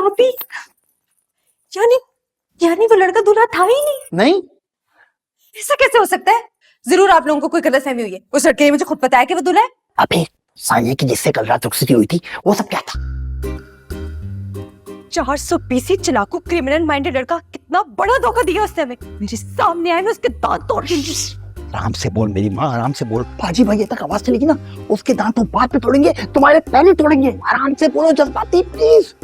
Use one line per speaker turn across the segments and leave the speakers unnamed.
भाभी, यानी यानी वो लड़का दूल्हा था ही नहीं।
नहीं,
ऐसा कैसे हो सकता है? जरूर आप लोगों को कोई गलतफहमी हुई है। उस लड़के ने मुझे खुद बताया कि वो दूल्हा है।
अबे सानिया की जिससे कल रात रुखसती हुई थी वो सब क्या था?
420 चालाकू क्रिमिनल माइंडेड लड़का, कितना बड़ा धोखा दिया उसने हमें। मेरे सामने आए ना, उसके दांत तोड़ देंगे।
आराम से बोल मेरी माँ, आराम से बोल। बाजी भाई तक आवाज चलेगी ना, उसके दांत तो बाद में तोड़ेंगे, तुम्हारे पहले तोड़ेंगे। आराम से बोलो जज्बाती प्लीज।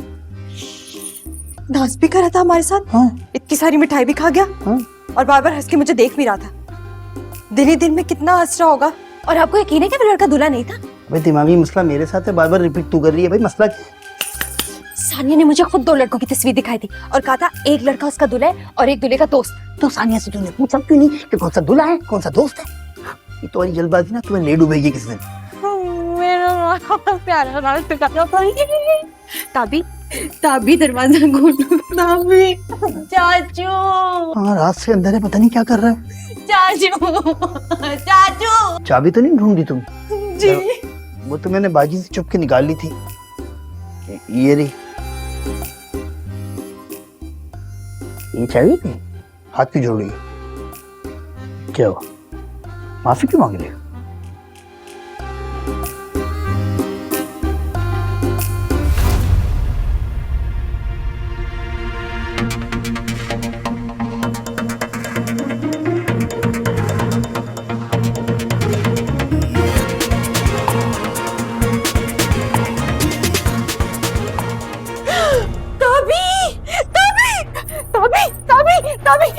डांस भी कर रहा था हमारे साथ।
हाँ।
इतनी सारी मिठाई भी खा गया।
हाँ।
और बार बार हंस के मुझे देख भी रहा था। दिन ही दिन में कितना हंस रहा होगा। और आपको यकीन है कि वो लड़का दूल्हा नहीं था?
भाई दिमागी मसला मेरे साथ है, बार बार रिपीट तू कर रही है। भाई मसला क्या?
सानिया ने मुझे खुद 2 लड़कों की तस्वीर दिखाई थी और कहा था एक लड़का उसका दूल्हा है और एक दूल्हे का दोस्त।
तो सानिया से तूने पूछा क्यों नहीं कि कौन सा दूल्हा है कौन सा दोस्त है? ये तुम्हारी जल्दबाजी ना तुम्हें ले डूबेगी किस दिन।
मेरा प्यारा राज ताबी, ताबी दरवाजा खोलो ताबी। चाचू,
हाँ रात से अंदर है, पता नहीं क्या कर रहा है।
चाचू, चाचू।
चाबी तो नहीं ढूंढी तुम?
जी।
वो तो मैंने बाजी से चुप के निकाल ली थी। ये रही। ये चाबी थी? हाथ क्यों जोड़ रही है? क्या हुआ? माफी क्यों मांग रही हो?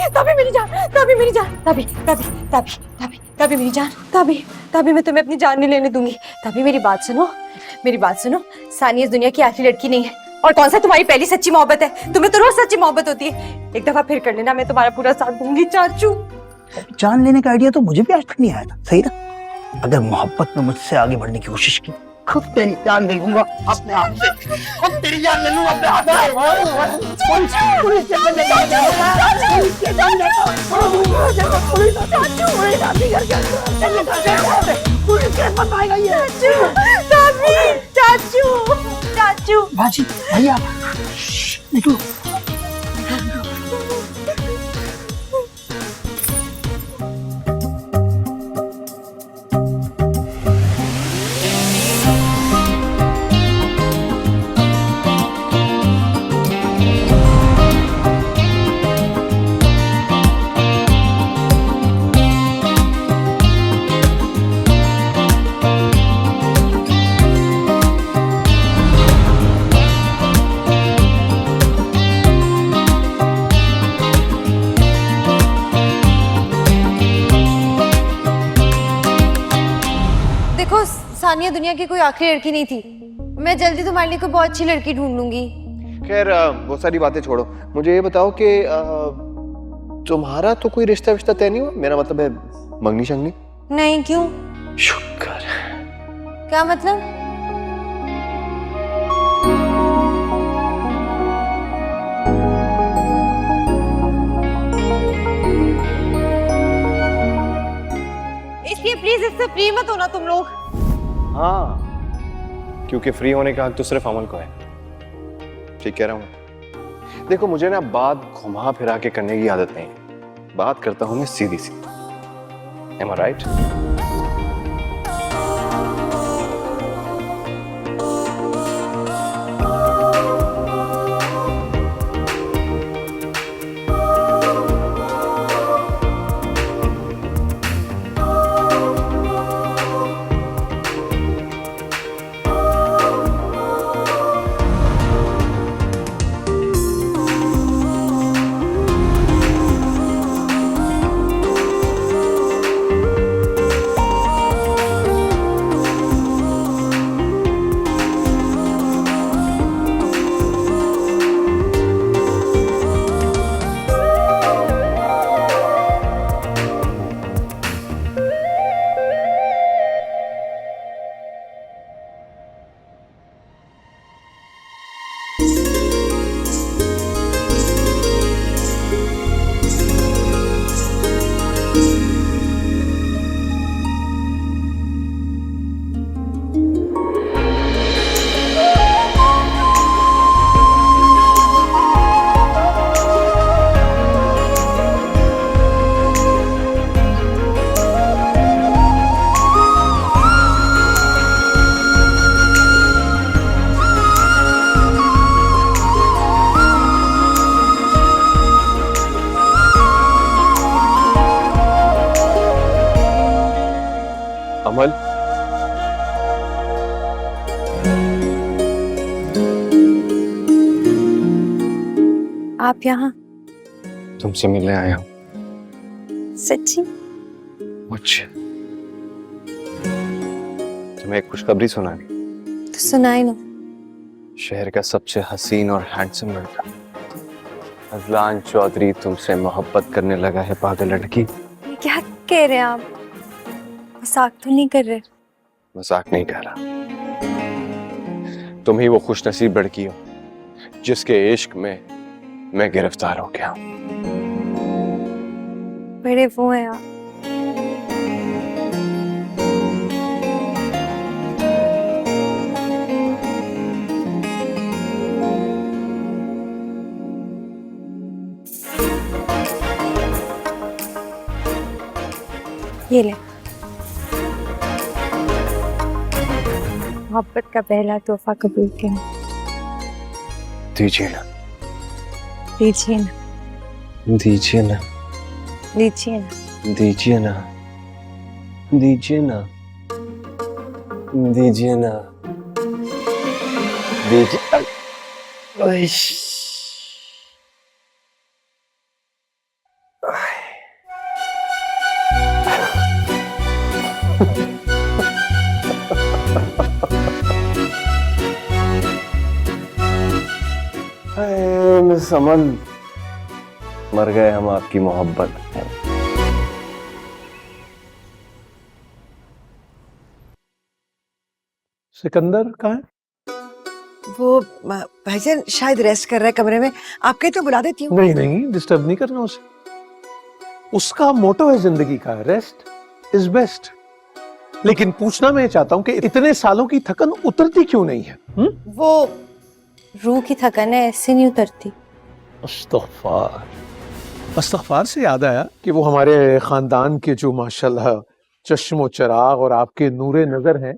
ताबी मेरी जान, ताबी मेरी जान, ताबी ताबी ताबी ताबी ताबी मेरी जान, ताबी ताबी मैं तुम्हें अपनी जान नहीं लेने दूंगी। ताबी मेरी बात सुनो, मेरी बात सुनो। सानिया इस दुनिया की आखिरी लड़की नहीं है। और कौन सा तुम्हारी पहली सच्ची मोहब्बत है? तुम्हें तो रोज सच्ची मोहब्बत होती है। एक दफा फिर कर लेना, मैं तुम्हारा पूरा साथ दूंगी चाचू।
जान लेने का आइडिया तो मुझे भी आज तक नहीं आया था। सही ना, अगर मोहब्बत में मुझसे आगे बढ़ने की कोशिश की, खुद तेरी जान ले लूंगा अपने हाथ से। खुद तेरी जान ले लूंगा अपने हाथ से।
चाचू, चाचू।
बाजी भैया निकलो।
देखो, सानिया दुनिया की कोई आखिरी लड़की नहीं थी। मैं जल्दी तुम्हारे लिए कोई बहुत अच्छी लड़की ढूंढ लूंगी।
खैर वो सारी बातें छोड़ो, मुझे ये बताओ कि तुम्हारा तो कोई रिश्ता विश्ता तय नहीं हुआ? मेरा मतलब है मंगनी शंगनी।
नहीं, क्यों?
शुक्र।
क्या मतलब? इसलिए प्लीज इससे फ्री मत होना तुम लोग।
हाँ, क्योंकि फ्री होने का हक तो सिर्फ अमल को है। ठीक कह रहा हूँ। देखो मुझे ना बात घुमा फिरा के करने की आदत नहीं है। बात करता हूँ मैं सीधी सीधी। Am I right?
आप यहाँ?
तुमसे मिलने आया हूँ।
सच्ची?
मुझे तुम्हें एक खुशखबरी सुनानी।
तो सुनाई ना।
शहर का सबसे हसीन और हैंडसम लड़का अजलान चौधरी तुमसे मोहब्बत करने लगा है। पागल लड़की।
ये क्या कह रहे हैं आप? मजाक तो नहीं कर रहे?
मजाक नहीं कर रहा। तुम ही वो खुशनसीब लड़की हो जिसके इश्क में मैं गिरफ्तार हो गया।
बड़े वो हैं आप। ये ले, मोहब्बत का पहला तोहफा कबूल करें।
दीजिए ना।
लीजिए ना।
दीजिए ना।
लीजिए ना।
दीजिए ना। दीजिए ना। दीजिए ना। दीजिए। मिस अमन, मर गए हम आपकी मोहब्बत में।
सिकंदर कहाँ है?
वो भाईजान शायद रेस्ट कर रहा है कमरे में। आप कहीं तो बुला देती हूँ।
नहीं नहीं, डिस्टर्ब नहीं करना उसे। उसका मोटो है जिंदगी का, रेस्ट इज बेस्ट। लेकिन पूछना मैं चाहता हूँ कि इतने सालों की थकन उतरती क्यों नहीं है?
वो रूह की थकन है, ऐसे नहीं उतरती।
अस्तगफार। अस्तगफार से याद आया कि वो हमारे खानदान के जो माशाल्लाह चश्मो चराग और आपके नूरे नजर हैं,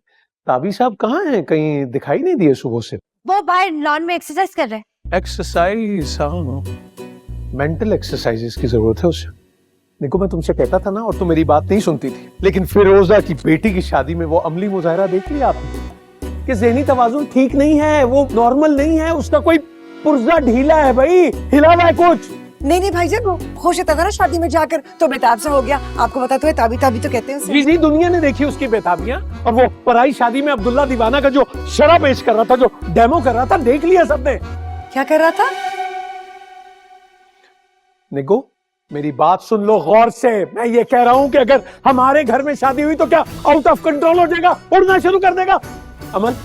ताबी साहब कहाँ हैं? कहीं दिखाई नहीं दिए सुबह से।
वो बाहर लॉन में एक्सरसाइज कर रहे हैं।
एक्सरसाइज, हाँ, मेंटल एक्सरसाइजेस की जरूरत है उसे। देखो मैं तुमसे कहता था ना, और तुम मेरी बात नहीं सुनती थी। लेकिन फिरोजा की बेटी की शादी में वो अमली मुजाहरा देख लिया आपने कि ज़हनी तवाज़ुन ठीक नहीं है, वो नॉर्मल नहीं है, उसका कोई पुर्जा ढीला है भाई, हिला हुआ है कुछ।
नहीं भाईजान, वो खुश होता था ना शादी में जाकर, तो बेताब सा हो गया। आपको पता तो है, ताबी ताबी तो कहते हैं उसे।
जी जी, दुनिया ने देखी उसकी बेताबियां। और वो पराई शादी में अब्दुल्ला दीवाना का जो शराब पेश कर रहा था, जो डेमो कर रहा था, देख लिया सबने।
क्या कर रहा था?
निगो, मेरी बात सुन लो गौर से। मैं ये कह रहा हूं कि अगर हमारे घर में शादी हुई तो क्या आउट ऑफ कंट्रोल हो जाएगा, उड़ना शुरू कर देगा। अमन,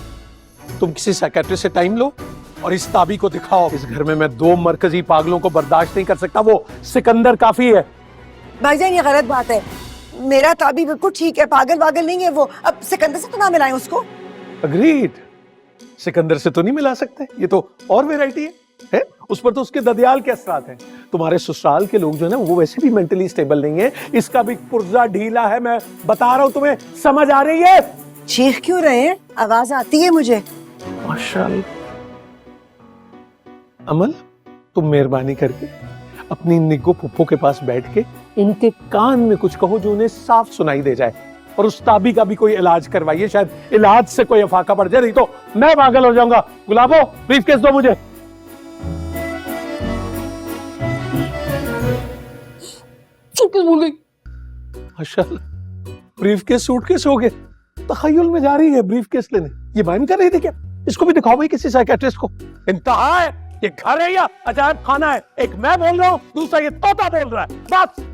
तुम किसी साइकियाट्रिस्ट से टाइम लो और इस ताबी को दिखाओ। इस घर में मैं 2 मरकजी पागलों को बर्दाश्त नहीं कर सकता। वो सिकंदर काफी है।
भाईजान ये गलत बात है। मेरा ताबी बिल्कुल ठीक है, पागल वागल नहीं है वो। अब सिकंदर से तो ना मिलाएं उसको।
अग्रीड। सिकंदर से तो नहीं मिला सकते, ये तो और वैरायटी है? उस पर तो उसके ददियाल के असरात हैं। तुम्हारे ससुराल के लोग जो है ना, वो वैसे भी मेंटली स्टेबल नहीं है। इसका भी पुर्जा ढीला है, मैं बता रहा हूं तुम्हें। समझ आ रही है?
चीख क्यों रहे हैं? आवाज आती है मुझे।
माशाल्लाह। अमल, तुम मेहरबानी करके अपनी निग्गो पुप्पो के पास बैठ के इनके कान में कुछ कहो जो उन्हें साफ सुनाई दे जाए, और उस ताबी का भी कोई इलाज करवाइए। शायद इलाज से कोई अफाका पड़ जाए, नहीं तो मैं पागल हो जाऊंगा। गुलाबो, ब्रीफकेस दो मुझे। माशाल्लाह, ब्रीफकेस सूटकेस हो गए। तखय्युल में जा रही है ब्रीफकेस लेने। ये मायम कर रही थी क्या? इसको भी दिखाओ भाई किसी साइकियाट्रिस्ट को। इंतहा है। ये घर है या अजायब खाना है? एक मैं बोल रहा हूँ, दूसरा ये तोता बोल रहा है। बस।